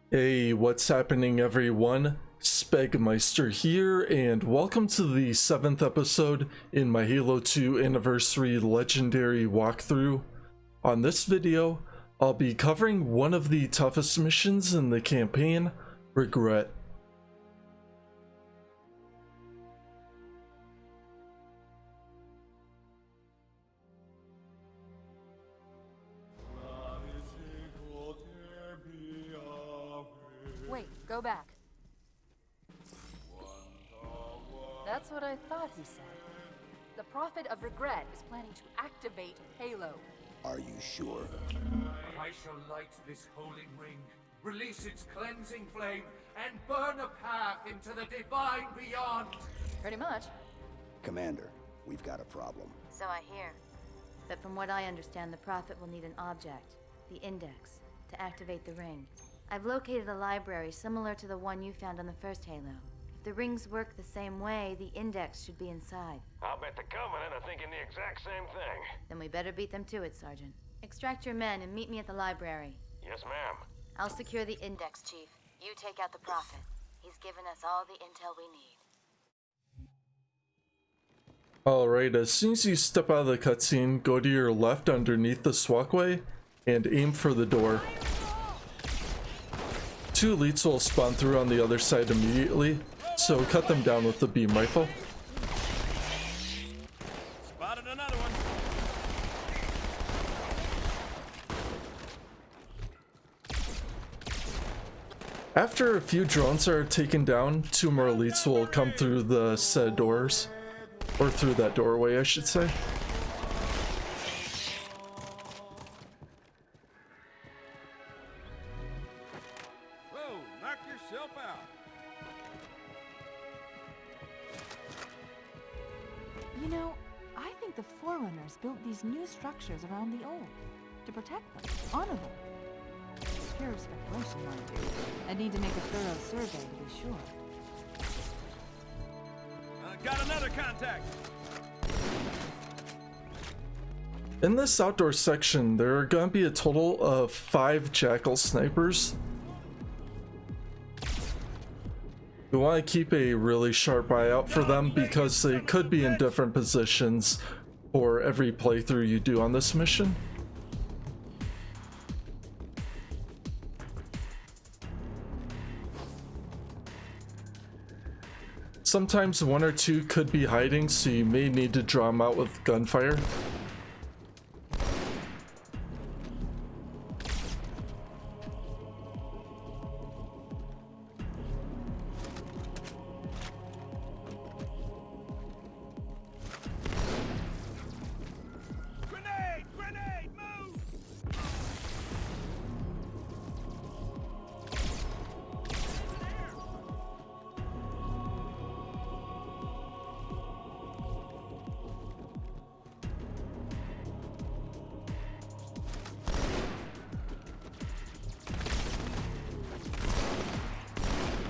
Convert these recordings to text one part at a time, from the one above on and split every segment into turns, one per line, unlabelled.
Hey, what's happening everyone? Spegmeister here, and welcome to the 7th episode in my Halo 2 Anniversary Legendary walkthrough. On this video, I'll be covering one of the toughest missions in the campaign, Regret.
Wait, go back. That's what I thought he said. The Prophet of Regret is planning to activate Halo.
Are you sure?
I shall light this holy ring, release its cleansing flame, and burn a path into the divine beyond.
Pretty much.
Commander, we've got a problem.
So I hear. But from what I understand, the Prophet will need an object, the Index, to activate the ring. I've located a library similar to the one you found on the first Halo. If the rings work the same way, the Index should be inside.
I'll bet the Covenant are thinking the exact same thing.
Then we better beat them to it, Sergeant. Extract your men and meet me at the library.
Yes, ma'am.
I'll secure the Index, Chief. You take out the Prophet. He's given us all the intel we need.
Alright, as soon as you step out of the cutscene, go to your left underneath this walkway and aim for the door. Two elites will spawn through on the other side immediately, so cut them down with the beam rifle.
Spotted another one.
After a few drones are taken down, two more elites will come through the said doors. Or through that doorway, I should say.
Whoa, knock yourself out.
You know, I think the Forerunners built these new structures around the old, to protect them, honor them. Pure speculation, mind you. I need to make a thorough survey to be sure.
Got another contact.
In this outdoor section, there are going to be a total of 5 Jackal snipers. You want to keep a really sharp eye out for them because they could be in different positions for every playthrough you do on this mission. Sometimes one or two could be hiding, so you may need to draw them out with gunfire.
Grenade! Grenade! Move!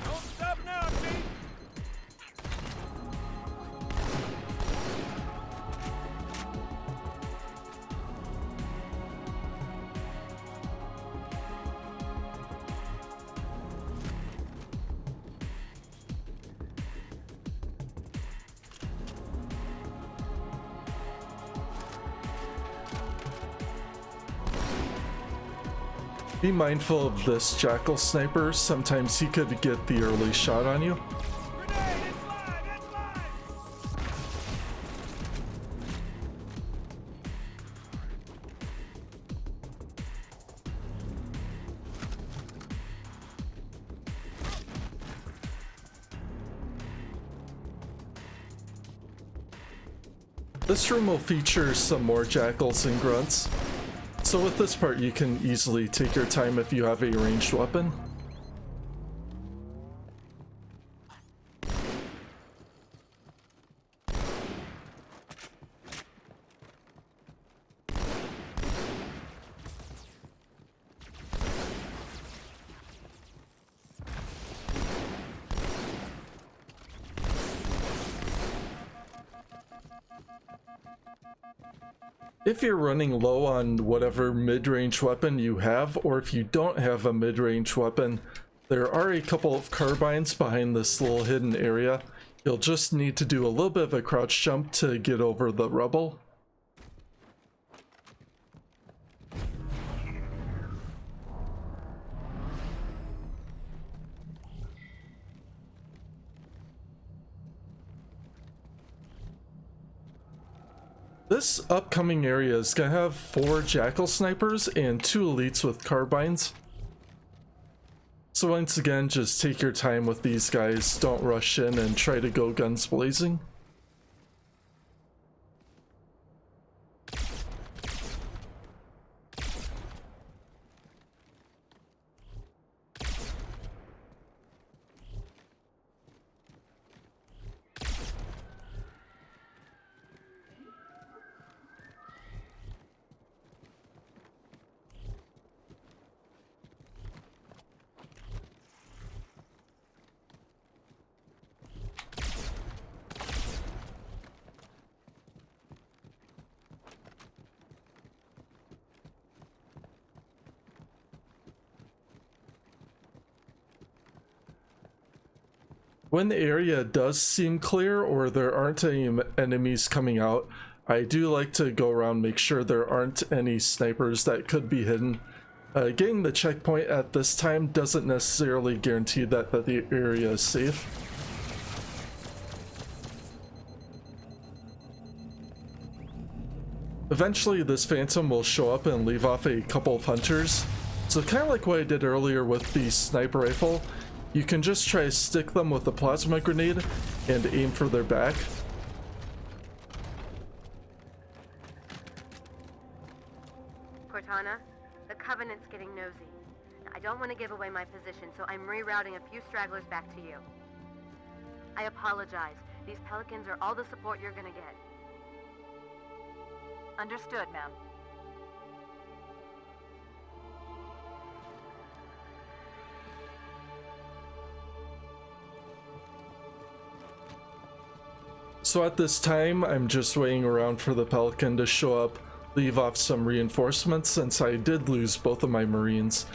Don't stop now, Pete!
Be mindful of this Jackal sniper, sometimes he could get the early shot on you.
Grenade! It's live! It's live!
This room will feature some more Jackals and Grunts, so with this part you can easily take your time if you have a ranged weapon. If you're running low on whatever mid-range weapon you have, or if you don't have a mid-range weapon, There are a couple of carbines behind this little hidden area. You'll just need to do a little bit of a crouch jump to get over the rubble. This upcoming area is gonna have 4 jackal snipers and 2 elites with carbines. So once again, just take your time with these guys, don't rush in and try to go guns blazing. When the area does seem clear or there aren't any enemies coming out, I do like to go around, make sure there aren't any snipers that could be hidden. Getting the checkpoint at this time doesn't necessarily guarantee that the area is safe. Eventually this phantom will show up and leave off a couple of hunters. So kind of like what I did earlier with the sniper rifle, you can just try to stick them with a plasma grenade and aim for their back.
Cortana, the Covenant's getting nosy. Now, I don't want to give away my position, so I'm rerouting a few stragglers back to you. I apologize. These Pelicans are all the support you're gonna get.
Understood, ma'am.
So at this time, I'm just waiting around for the Pelican to show up, leave off some reinforcements since I did lose both of my Marines.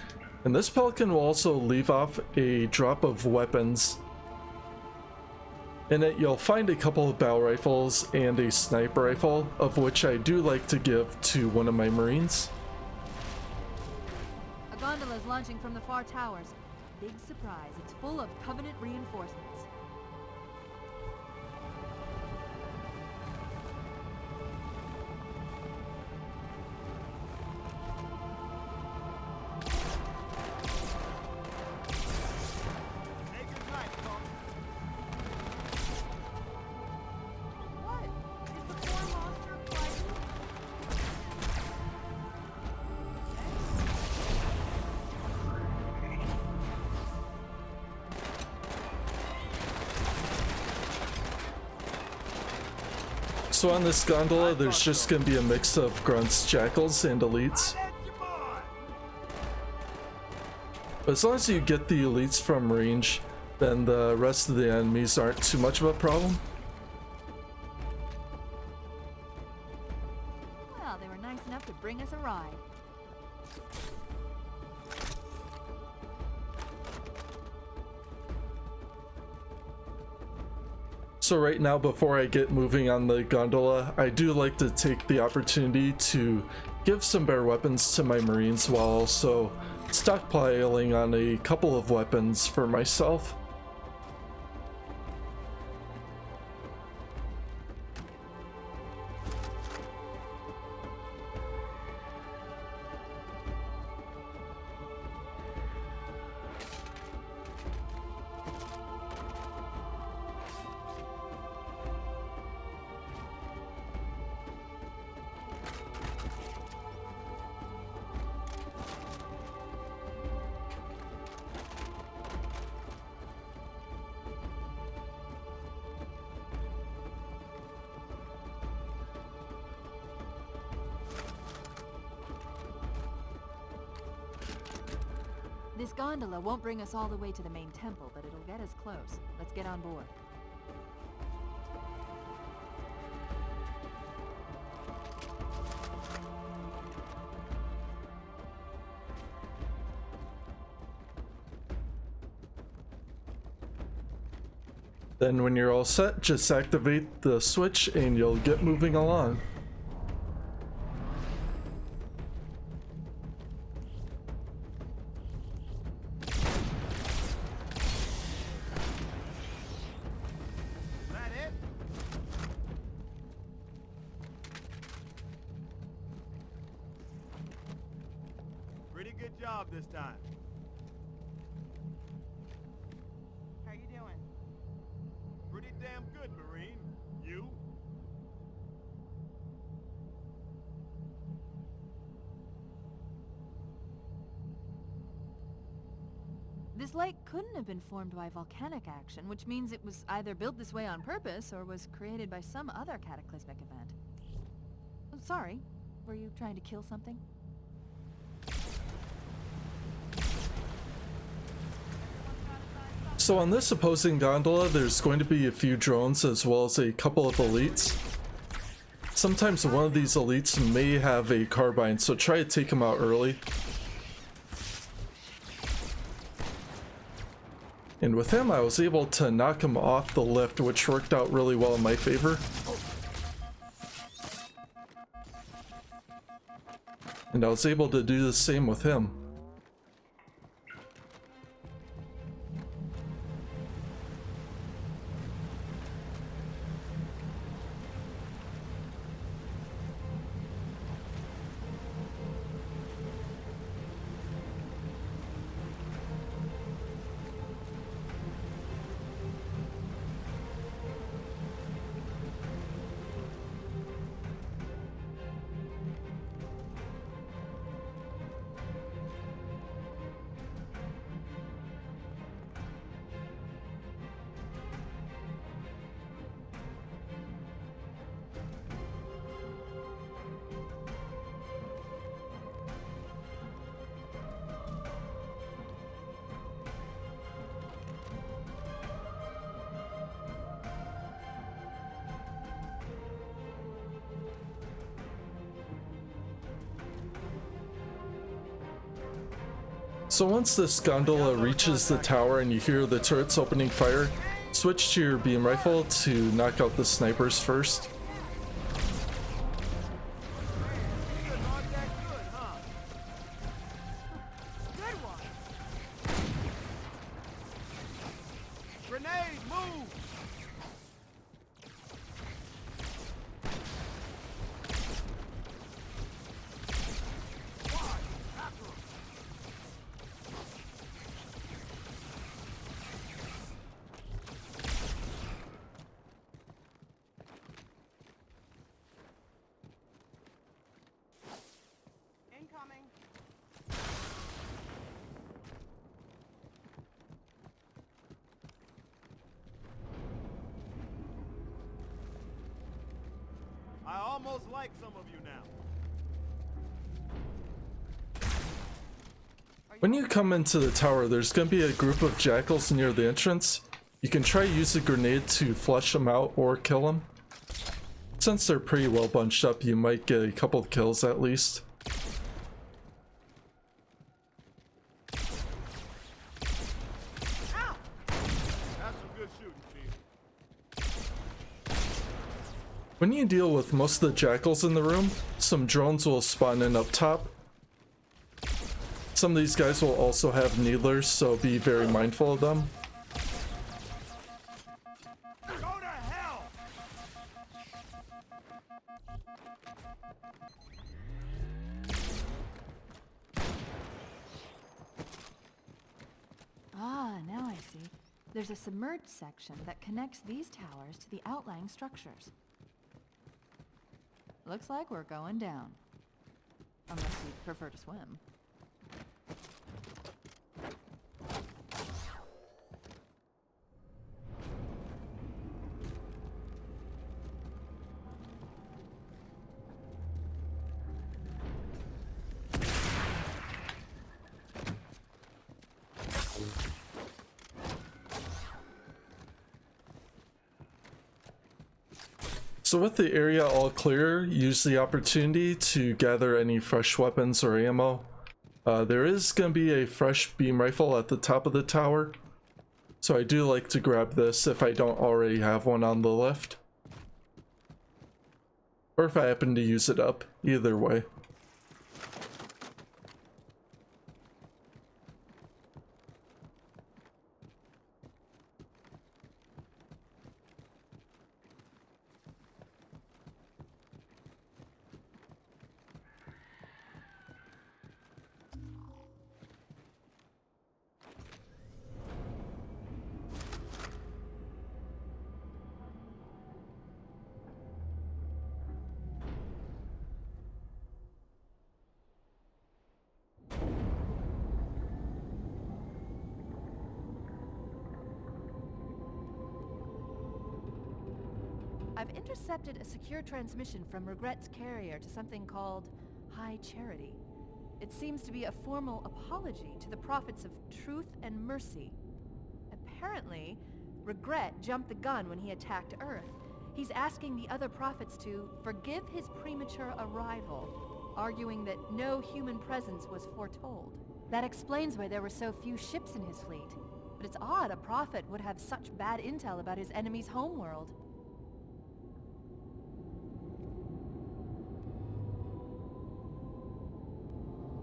And this Pelican will also leave off a drop of weapons. In it, you'll find a couple of battle rifles and a sniper rifle, of which I do like to give to one of my Marines.
A gondola is launching from the far towers. Big surprise, it's full of Covenant reinforcements.
So on this gondola, there's just going to be a mix of grunts, jackals, and elites. But as long as you get the elites from range, then the rest of the enemies aren't too much of a problem.
Well, they were nice enough to bring us a ride.
So right now, before I get moving on the gondola, I do like to take the opportunity to give some better weapons to my Marines while also stockpiling on a couple of weapons for myself.
This gondola won't bring us all the way to the main temple, but it'll get us close. Let's get on board.
Then when you're all set, just activate the switch and you'll get moving along.
Is that it? Pretty good job this time.
How you doing?
Pretty damn good, Marine. You?
This lake couldn't have been formed by volcanic action, which means it was either built this way on purpose or was created by some other cataclysmic event. Oh, sorry, were you trying to kill something?
So on this opposing gondola, there's going to be a few drones as well as a couple of elites. Sometimes one of these elites may have a carbine, so try to take them out early. And with him, I was able to knock him off the lift, which worked out really well in my favor. And I was able to do the same with him. So once this gondola reaches the tower and you hear the turrets opening fire, switch to your beam rifle to knock out the snipers first.
Not that good, huh?
Good one.
Grenade, move!
Incoming.
I almost like some of you now.
When you come into the tower, there's going to be a group of jackals near the entrance. You can try to use a grenade to flush them out or kill them. Since they're pretty well bunched up, you might get a couple of kills at least.
Ow!
That's some good shooting, Chief.
When you deal with most of the jackals in the room, some drones will spawn in up top. Some of these guys will also have needlers, so be very mindful of them.
Go to hell!
Ah, now I see. There's a submerged section that connects these towers to the outlying structures. Looks like we're going down. Unless you prefer to swim.
So with the area all clear, use the opportunity to gather any fresh weapons or ammo. There is going to be a fresh beam rifle at the top of the tower. So I do like to grab this if I don't already have one on the lift. Or if I happen to use it up, either way.
I've intercepted a secure transmission from Regret's carrier to something called High Charity. It seems to be a formal apology to the prophets of truth and mercy. Apparently, Regret jumped the gun when he attacked Earth. He's asking the other prophets to forgive his premature arrival, arguing that no human presence was foretold. That explains why there were so few ships in his fleet. But it's odd a prophet would have such bad intel about his enemy's homeworld.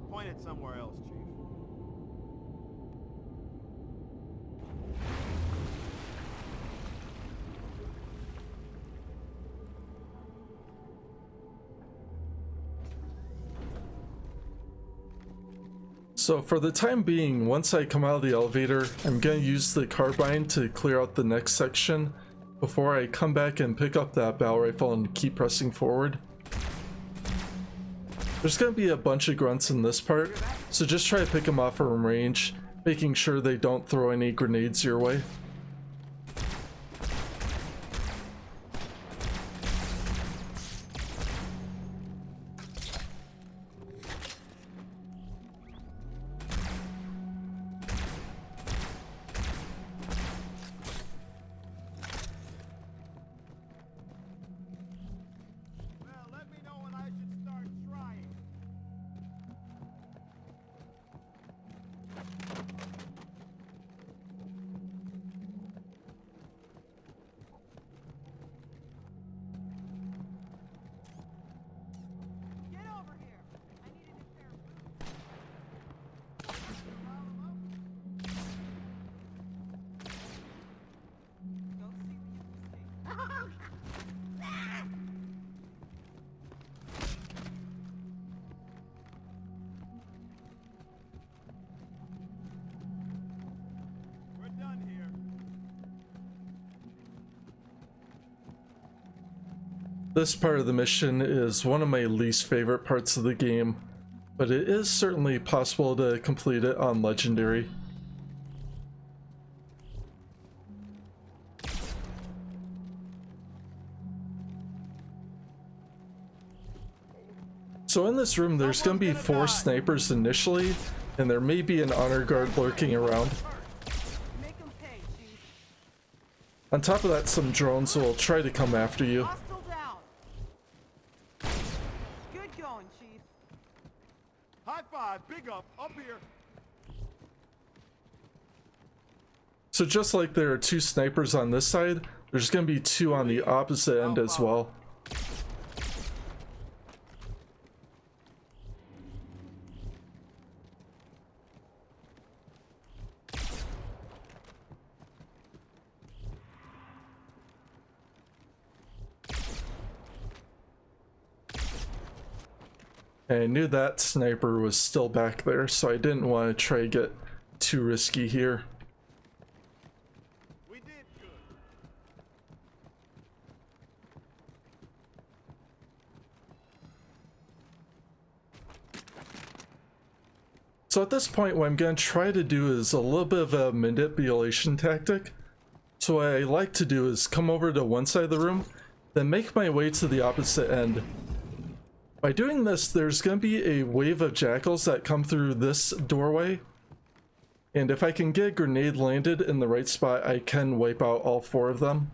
Point it somewhere else, Chief.
So for the time being, once I come out of the elevator, I'm gonna use the carbine to clear out the next section before I come back and pick up that battle rifle and keep pressing forward. There's gonna be a bunch of grunts in this part, so just try to pick them off from range, making sure they don't throw any grenades your way.
Well, let me know when I should start trying.
Get over here! I need a new pair of boots. Go see what you can see.
We're done here.
This part of the mission is one of my least favorite parts of the game, but it is certainly possible to complete it on Legendary. So in this room, there's gonna be 4 snipers initially, and there may be an honor guard lurking around.
Make 'em pay, Chief.
On top of that, some drones will try to come after you.
Hostile down. Good going, Chief.
High five, big up here.
So just like there are 2 snipers on this side, there's gonna be 2 on the opposite end as well. And I knew that sniper was still back there, so I didn't want to try to get too risky here.
We did good.
So at this point, what I'm going to try to do is a little bit of a manipulation tactic. So what I like to do is come over to one side of the room, then make my way to the opposite end. By doing this, there's going to be a wave of jackals that come through this doorway. And if I can get a grenade landed in the right spot, I can wipe out all 4 of them.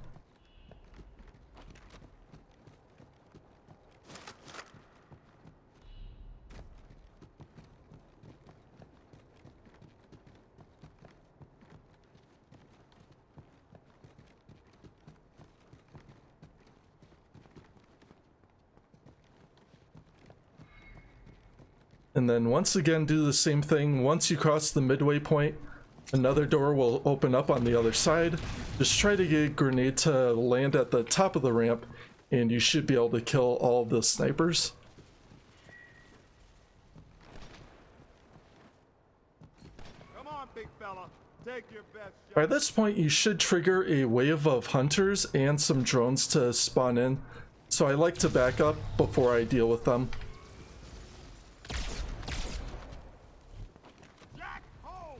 And then once again, do the same thing. Once you cross the midway point, another door will open up on the other side. Just try to get a grenade to land at the top of the ramp, and you should be able to kill all the snipers.
Come on, big fella. Take your best shot.
By this point, you should trigger a wave of hunters and some drones to spawn in. So I like to back up before I deal with them.
Jack, home.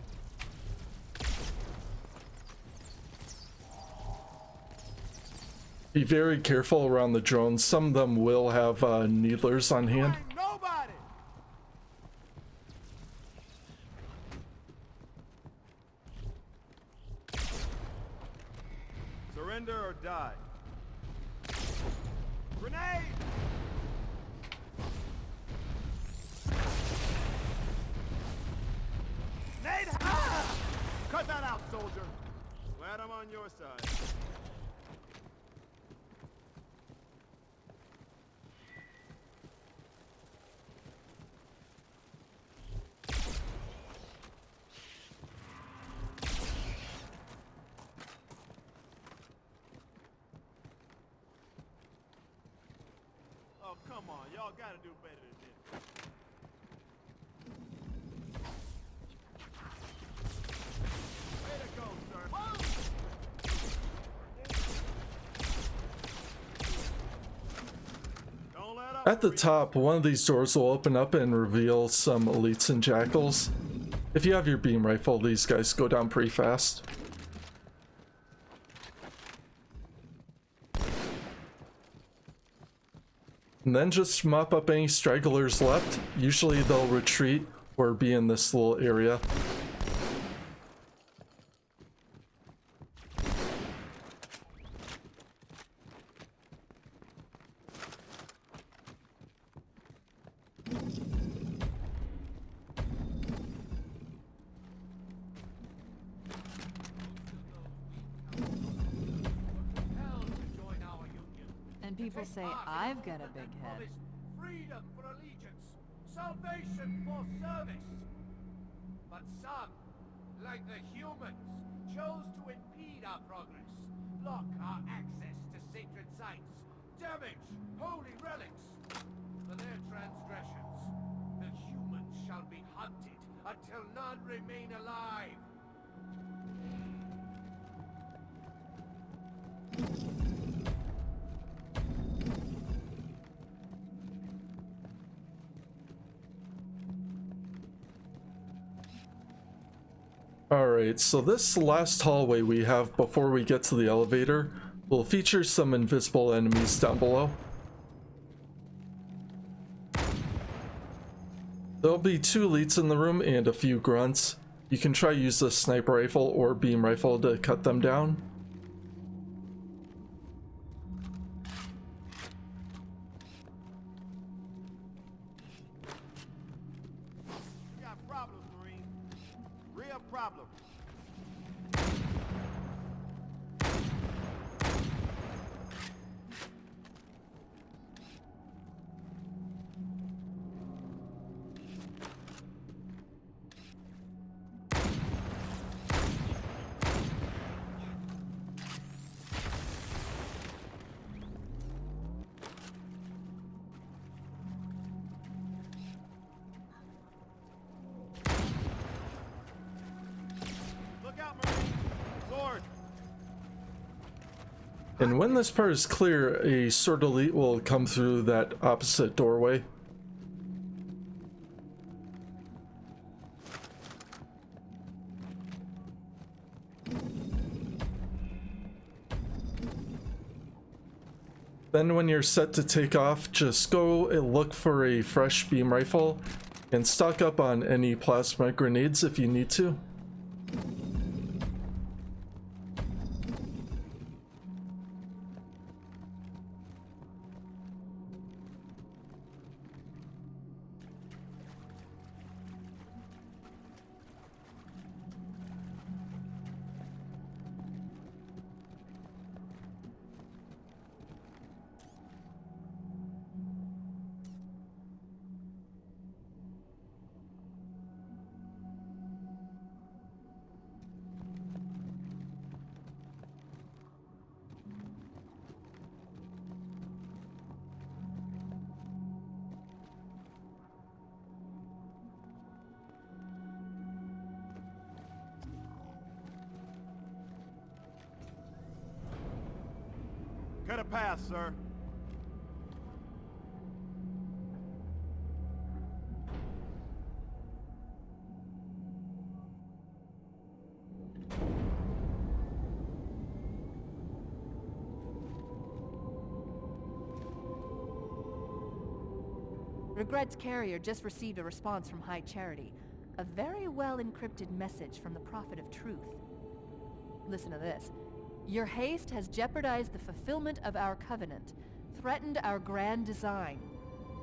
Be very careful around the drones. Some of them will have needlers on hand.
Ain't nobody. Surrender or die. Grenade! Nade! Ah! Cut that out, soldier. Glad I'm on your side. Oh, come on. Y'all gotta do better than this. Way to go, sir. Don't let up.
At the top, one of these doors will open up and reveal some elites and jackals. If you have your beam rifle, these guys go down pretty fast. And then just mop up any stragglers left. Usually they'll retreat or be in this little area.
And people say I've got a big head.
Freedom for allegiance, salvation for service. But some, like the humans, chose to impede our progress, block our access to sacred sites, damage holy relics. For their transgressions, the humans shall be hunted until none remain alive.
Alright, so this last hallway we have before we get to the elevator will feature some invisible enemies down below. There'll be 2 elites in the room and a few grunts. You can try use the sniper rifle or beam rifle to cut them down.
We got problems, Marine. Real problems. Look out, Marine. Sword.
And when this part is clear, a sword elite will come through that opposite doorway. Then when you're set to take off, just go and look for a fresh beam rifle and stock up on any plasma grenades if you need to.
Get a pass, sir.
Regret's carrier just received a response from High Charity. A very well-encrypted message from the Prophet of Truth. Listen to this. Your haste has jeopardized the fulfillment of our covenant, threatened our grand design.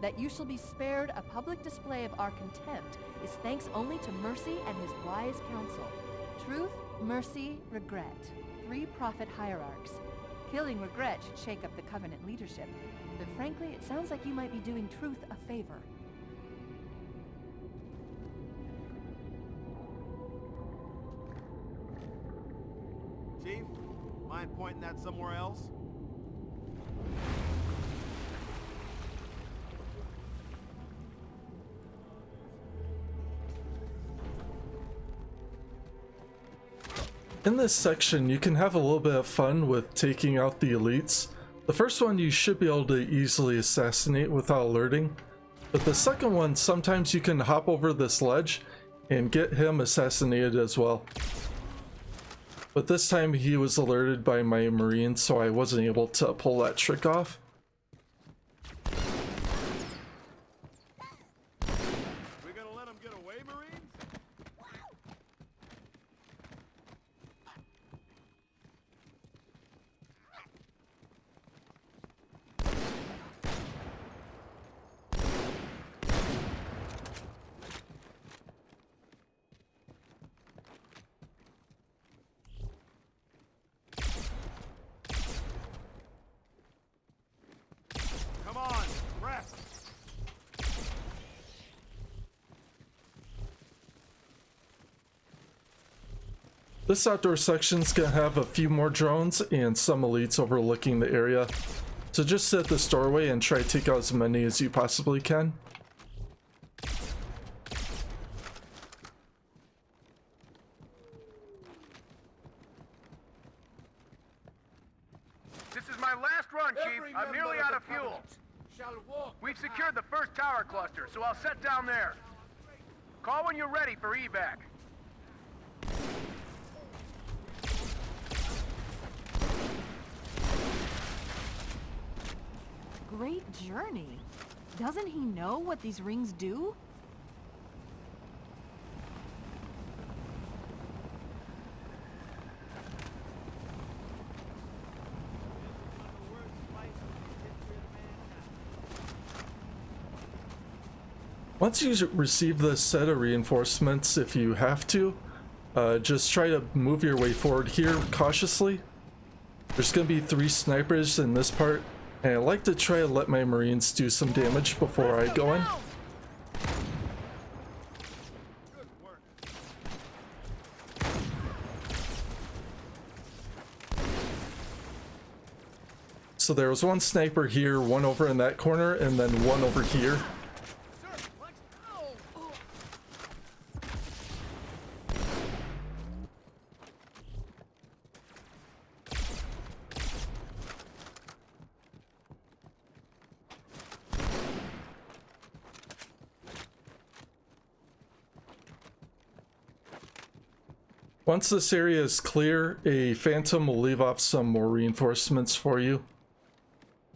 That you shall be spared a public display of our contempt is thanks only to Mercy and his wise counsel. Truth, Mercy, Regret. 3 prophet hierarchs. Killing Regret should shake up the covenant leadership. But frankly, it sounds like you might be doing Truth a favor.
Chief, mind pointing that somewhere else?
In this section, you can have a little bit of fun with taking out the elites. The first one you should be able to easily assassinate without alerting, but the second one, sometimes you can hop over this ledge and get him assassinated as well. But this time he was alerted by my marine, so I wasn't able to pull that trick off.
We gonna let him get away, Marines? Come on, rest.
This outdoor section's gonna have a few more drones and some elites overlooking the area. So just sit at this doorway and try to take out as many as you possibly can.
This is my last run, Chief.
Every
I'm
member
nearly
of
out
the
of fuel.
Covenant shall walk
We've
the
secured the first tower cluster, so I'll set down there. Call when you're ready for evac.
Great journey. Doesn't he know what these rings do?
Once you receive this set of reinforcements, if you have to, just try to move your way forward here cautiously. There's going to be 3 snipers in this part, and I like to try to let my marines do some damage before I go in.
Good work.
So there was 1 sniper here, 1 over in that corner, and then 1 over here.
Sir, let's go.
Once this area is clear, a phantom will leave off some more reinforcements for you.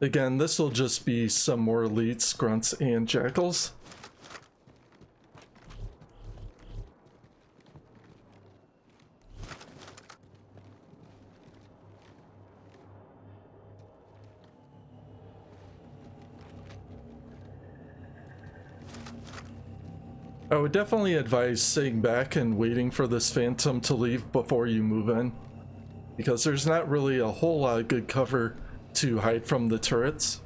Again, this will just be some more elites, grunts, and jackals. I would definitely advise sitting back and waiting for this phantom to leave before you move in, because there's not really a whole lot of good cover to hide from the turrets.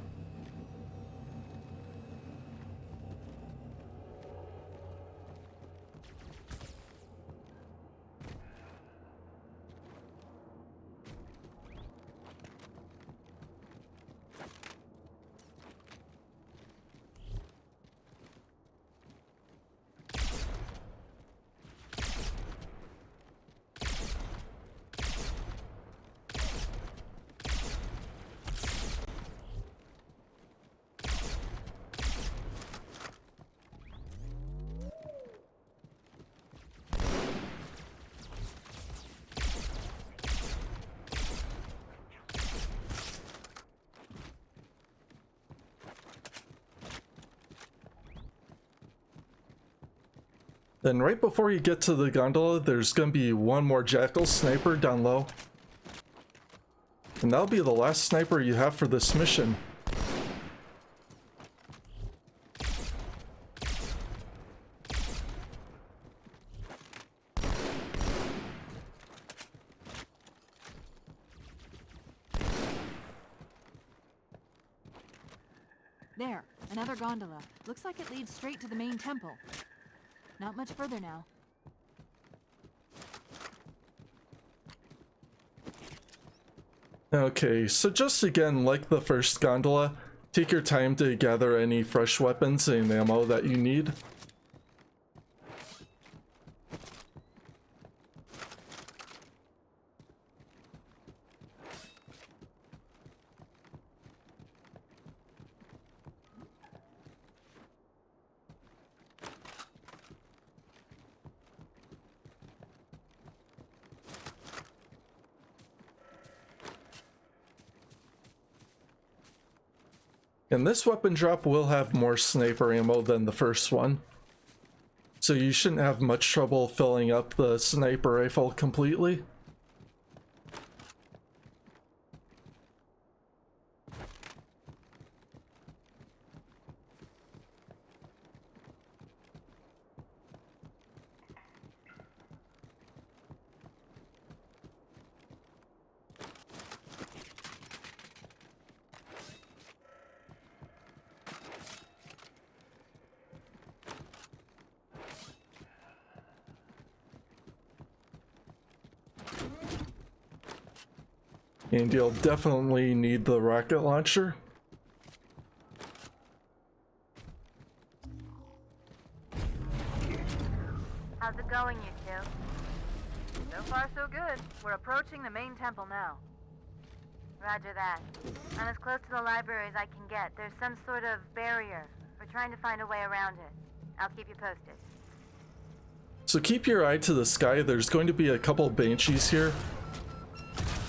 Then right before you get to the gondola, there's gonna be one more jackal sniper down low. And that'll be the last sniper you have for this mission.
There, another gondola. Looks like it leads straight to the main temple. Not much further now.
Okay, so just again, like the first gondola, take your time to gather any fresh weapons and ammo that you need. And this weapon drop will have more sniper ammo than the first one, so you shouldn't have much trouble filling up the sniper rifle completely. And you'll definitely need the rocket launcher.
How's it going, you two?
So far, so good. We're approaching the main temple now.
Roger that. I'm as close to the library as I can get. There's some sort of barrier. We're trying to find a way around it. I'll keep you posted.
So keep your eye to the sky. There's going to be a couple banshees here.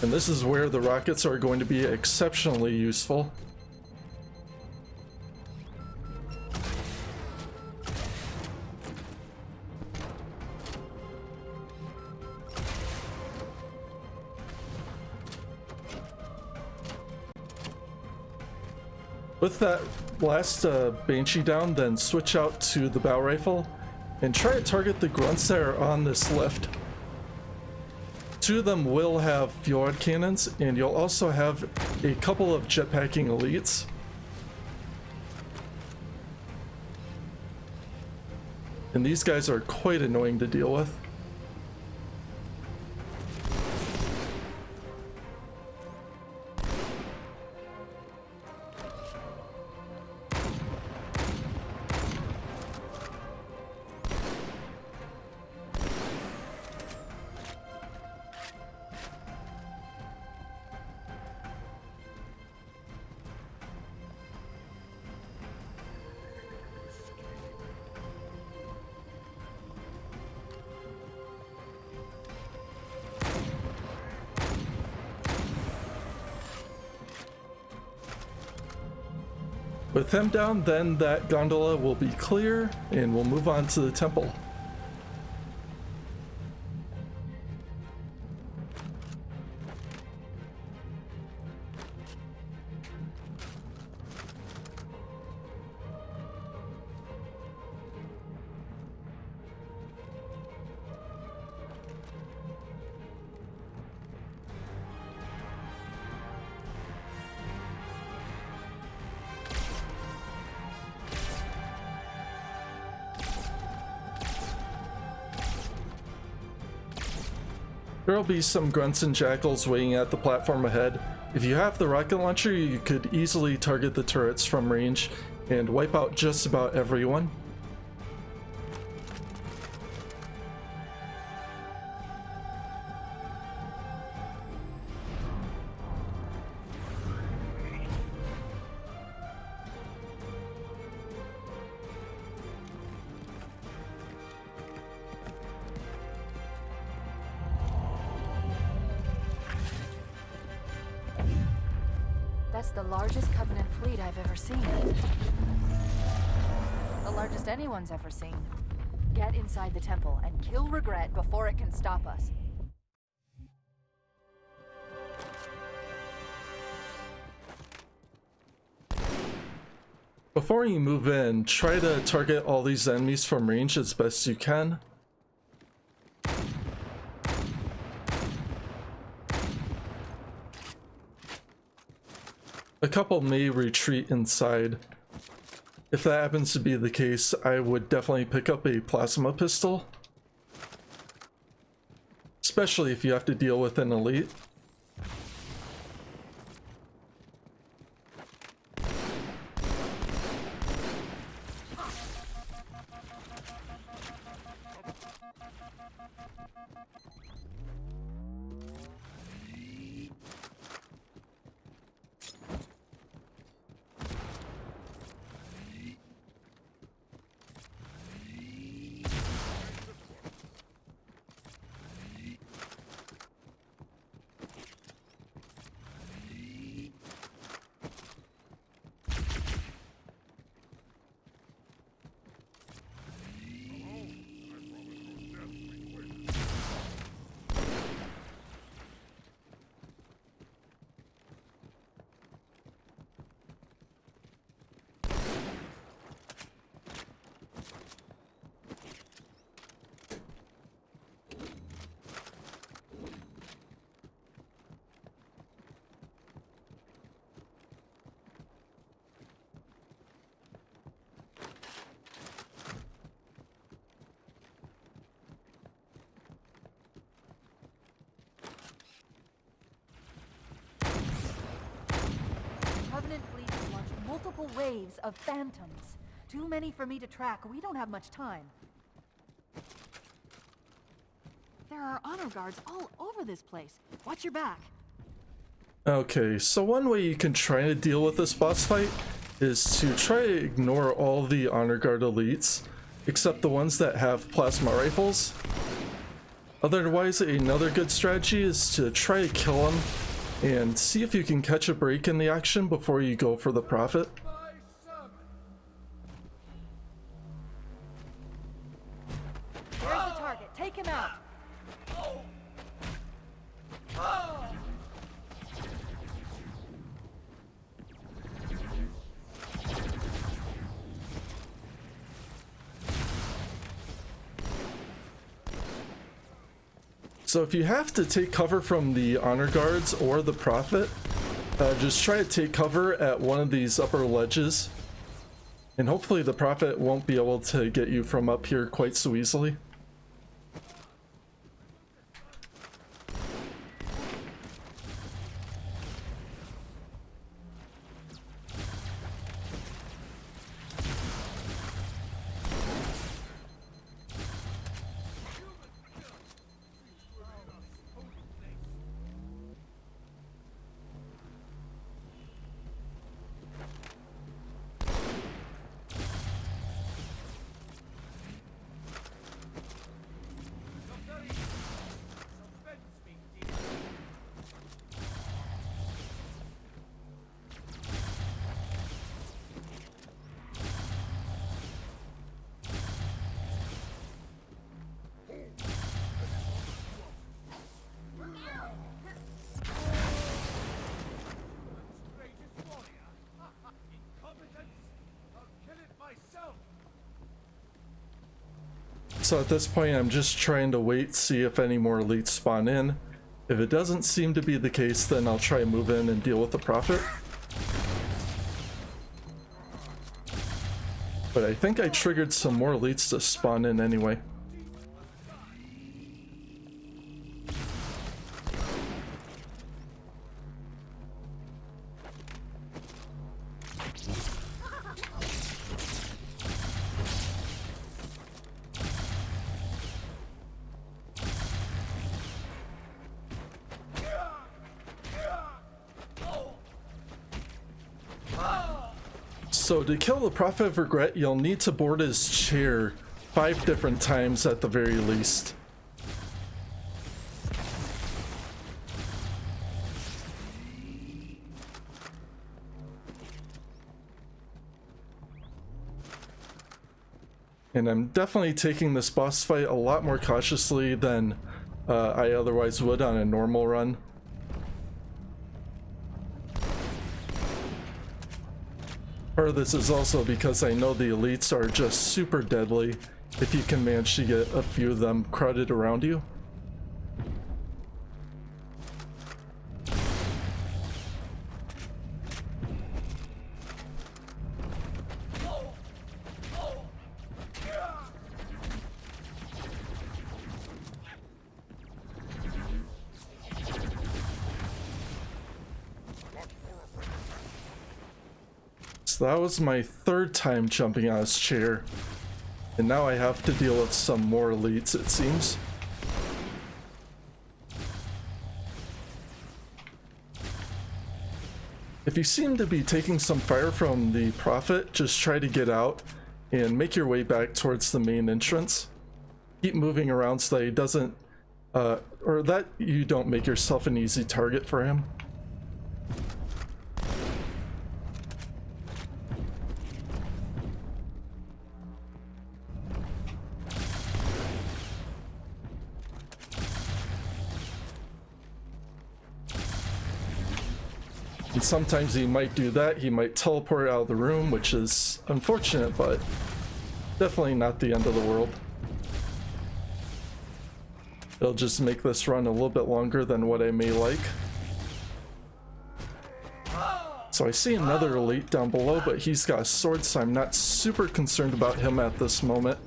And this is where the rockets are going to be exceptionally useful. With that last banshee down, then switch out to the bow rifle and try to target the grunts that are on this lift. Two of them will have fjord cannons, and you'll also have a couple of jetpacking elites. And these guys are quite annoying to deal with. With them down, then that gondola will be clear, and we'll move on to the temple. There'll be some grunts and jackals waiting at the platform ahead. If you have the rocket launcher, you could easily target the turrets from range and wipe out just about everyone.
That's the largest Covenant fleet I've ever seen. The largest anyone's ever seen. get inside the temple and kill Regret before it can stop us.
Before you move in, try to target all these enemies from range as best you can. A couple may retreat inside. If that happens to be the case, I would definitely pick up a plasma pistol. Especially if you have to deal with an elite.
Covenant fleet has launched multiple waves of phantoms. Too many for me to track. We don't have much time.
There are honor guards all over this place. Watch your back.
Okay, so one way you can try to deal with this boss fight is to try to ignore all the honor guard elites, except the ones that have plasma rifles. Otherwise, another good strategy is to try to kill them and see if you can catch a break in the action before you go for the Prophet.
There's the target. Take him out.
So if you have to take cover from the honor guards or the Prophet, just try to take cover at one of these upper ledges, and hopefully the Prophet won't be able to get you from up here quite so easily. So at this point, I'm just trying to wait, see if any more elites spawn in. If it doesn't seem to be the case, then I'll try to move in and deal with the Prophet. But I think I triggered some more elites to spawn in anyway. So to kill the Prophet of Regret, you'll need to board his chair 5 different times at the very least. And I'm definitely taking this boss fight a lot more cautiously than I otherwise would on a normal run. Part of this is also because I know the elites are just super deadly if you can manage to get a few of them crowded around you. So that was my third time jumping on his chair, and now I have to deal with some more elites, it seems. If you seem to be taking some fire from the Prophet, just try to get out and make your way back towards the main entrance. Keep moving around so that he doesn't, or that you don't make yourself an easy target for him. And sometimes he might do that, he might teleport out of the room, which is unfortunate, but definitely not the end of the world. It'll just make this run a little bit longer than what I may like. So I see another elite down below, but he's got a sword, so I'm not super concerned about him at this moment.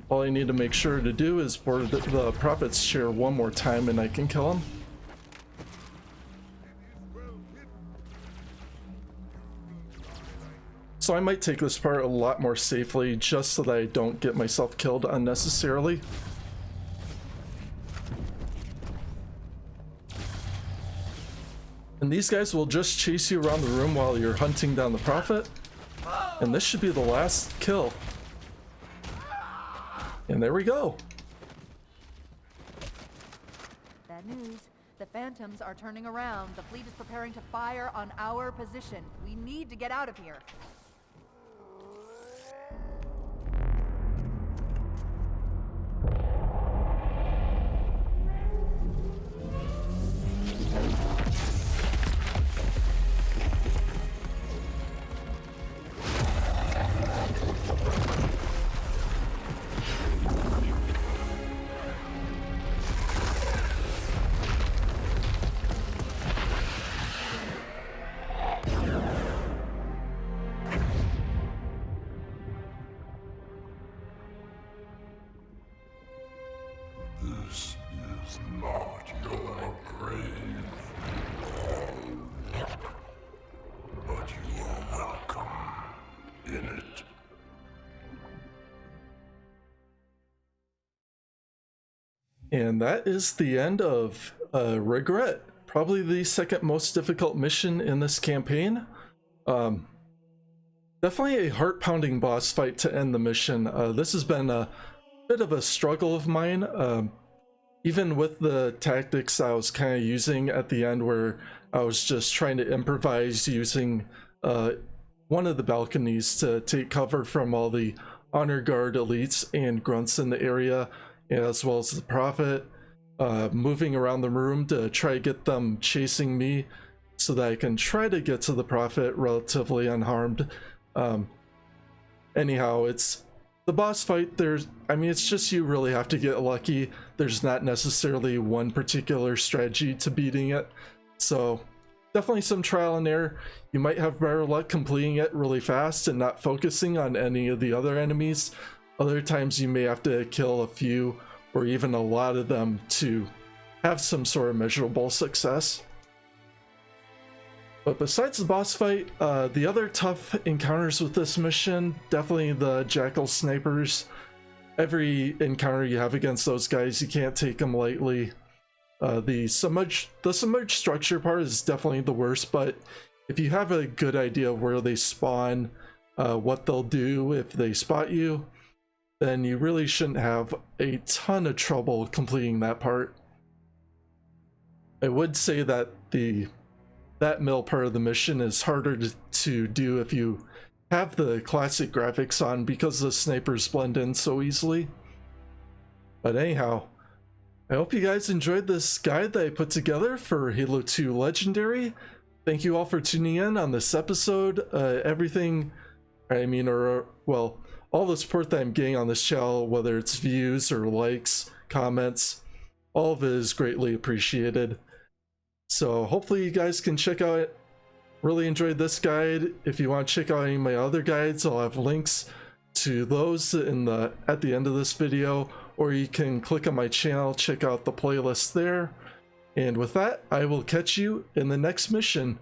All I need to make sure to do is board the Prophet's chair one more time and I can kill him. So I might take this part a lot more safely just so that I don't get myself killed unnecessarily. And these guys will just chase you around the room while you're hunting down the Prophet. And this should be the last kill. And there we go.
Bad news. The Phantoms are turning around. The fleet is preparing to fire on our position. We need to get out of here.
This is not your grave, but you are welcome in it.
And that is the end of Regret, probably the second most difficult mission in this campaign. Definitely a heart-pounding boss fight to end the mission. This has been a bit of a struggle of mine, even with the tactics I was kind of using at the end, where I was just trying to improvise using one of the balconies to take cover from all the honor guard elites and grunts in the area, as well as the Prophet, moving around the room to try to get them chasing me so that I can try to get to the Prophet relatively unharmed. Anyhow, it's the boss fight. It's just you really have to get lucky. There's not necessarily one particular strategy to beating it. So definitely some trial and error. You might have better luck completing it really fast and not focusing on any of the other enemies. Other times you may have to kill a few or even a lot of them to have some sort of measurable success. But besides the boss fight, the other tough encounters with this mission, definitely the Jackal snipers. Every encounter you have against those guys, you can't take them lightly. The submerged structure part is definitely the worst, but if you have a good idea of where they spawn, what they'll do if they spot you, then you really shouldn't have a ton of trouble completing that part. I would say that that middle part of the mission is harder to do if you have the classic graphics on because the snipers blend in so easily. But anyhow, I hope you guys enjoyed this guide that I put together for Halo 2 Legendary. Thank you all for tuning in on this episode. All the support that I'm getting on this channel, whether it's views or likes, comments, all of it is greatly appreciated. So hopefully you guys can check out it. Really enjoyed this guide. If you want to check out any of my other guides, I'll have links to those at the end of this video, or you can click on my channel, check out the playlist there. And with that, I will catch you in the next mission.